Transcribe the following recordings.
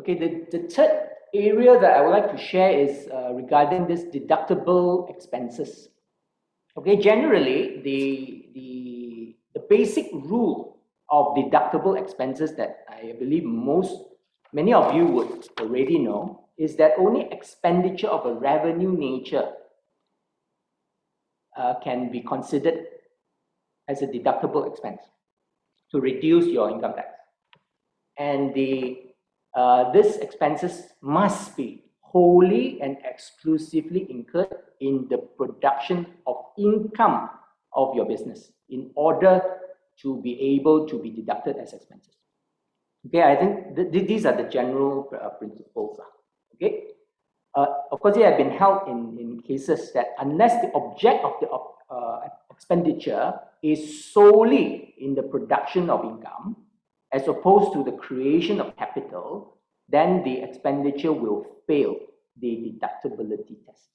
Okay, the third area that I would like to share is regarding this deductible expenses. Okay, generally, the basic rule of deductible expenses that I believe many of you would already know is that only expenditure of a revenue nature can be considered as a deductible expense to reduce your income tax. And these expenses must be wholly and exclusively incurred in the production of income of your business in order to be able to be deducted as expenses. Okay, I think these are the general principles. Okay, of course, they have been held in cases that unless the object of the expenditure is solely in the production of income, as opposed to the creation of capital, then the expenditure will fail the deductibility test.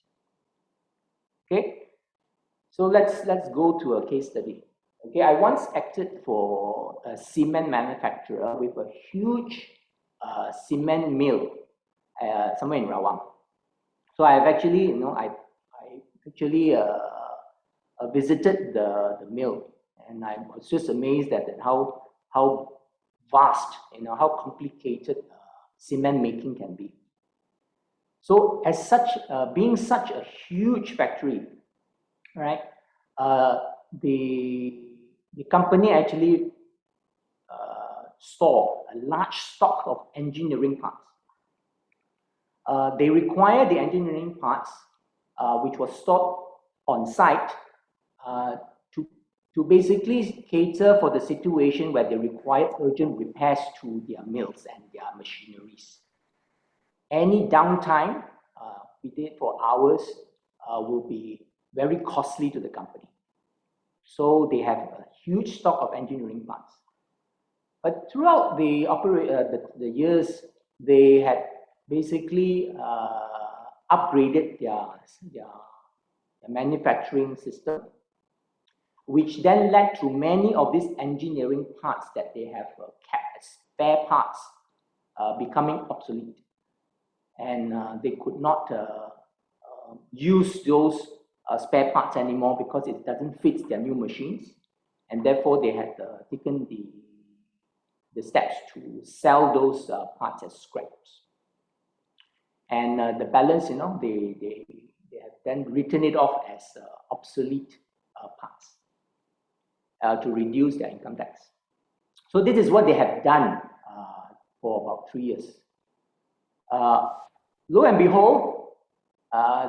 Okay, so let's go to a case study. Okay, I once acted for a cement manufacturer with a huge cement mill somewhere in Rawang. So I've actually, I actually visited the mill, and I was just amazed at how vast, how complicated cement making can be. So as such, being such a huge factory, right, the company actually store a large stock of engineering parts. They require the engineering parts, which was stored on site, to basically cater for the situation where they require urgent repairs to their mills and their machineries. Any downtime, be it for hours, will be very costly to the company. So they have a huge stock of engineering parts. But throughout the years, they had basically upgraded their manufacturing system, which then led to many of these engineering parts that they have kept as spare parts becoming obsolete. And they could not use those spare parts anymore because it doesn't fit their new machines. And therefore, they had taken the steps to sell those parts as scraps. And the balance, they have then written it off as obsolete parts to reduce their income tax. So this is what they have done for about 3 years. Lo and behold,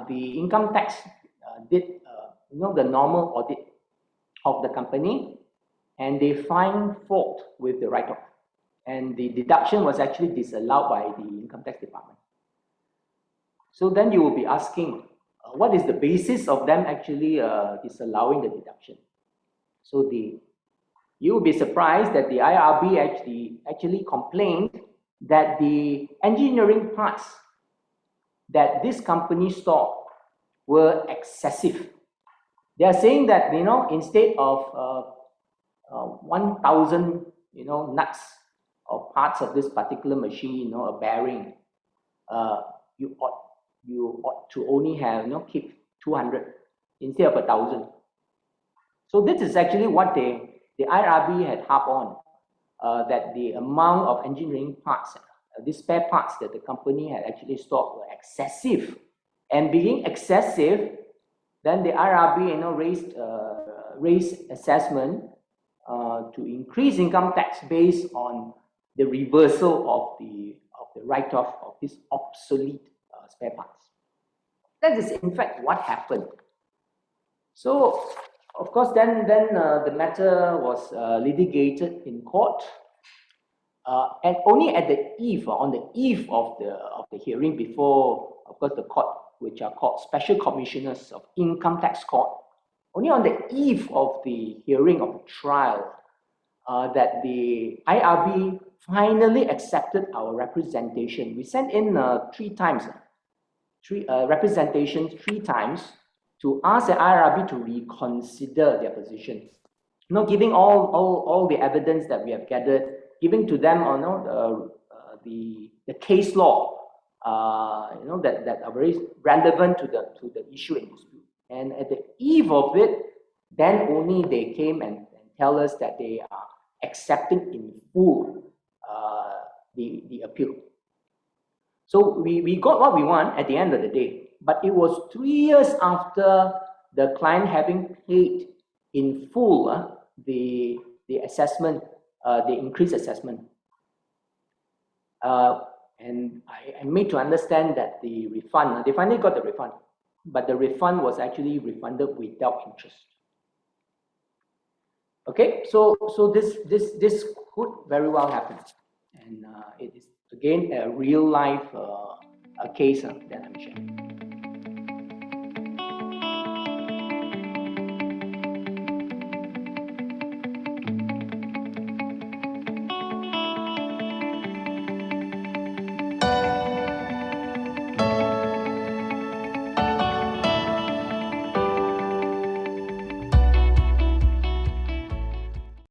the income tax did the normal audit of the company, and they find fault with the write-off, and the deduction was actually disallowed by the income tax department. So then you will be asking, what is the basis of them actually disallowing the deduction? So you will be surprised that the IRB actually complained that the engineering parts that this company stored were excessive. They are saying that instead of 1,000 nuts or parts of this particular machine, a bearing, you ought to only have keep 200 instead of 1,000. So this is actually what the IRB had harped on, that the amount of engineering parts, these spare parts that the company had actually stored were excessive. And being excessive, then the IRB raised assessment to increase income tax based on the reversal of the write-off of these obsolete spare parts. That is in fact what happened. So of course then the matter was litigated in court, and only at on the eve of the hearing before, of course, the court, which are called Special Commissioners of Income Tax Court, only on the eve of the hearing of the trial, that the IRB finally accepted our representation. We sent in representations 3 times to ask the IRB to reconsider their position. Giving all the evidence that we have gathered, giving to them the case law, that are very relevant to the issue in dispute. And at the eve of it, then only they came and tell us that they are accepting in full the appeal. So we got what we want at the end of the day, but it was 3 years after the client having paid in full the assessment, the increased assessment. And I made to understand that the refund, they finally got the refund, but the refund was actually refunded without interest. Okay, so this could very well happen, and it is again a real life case that I'm sharing.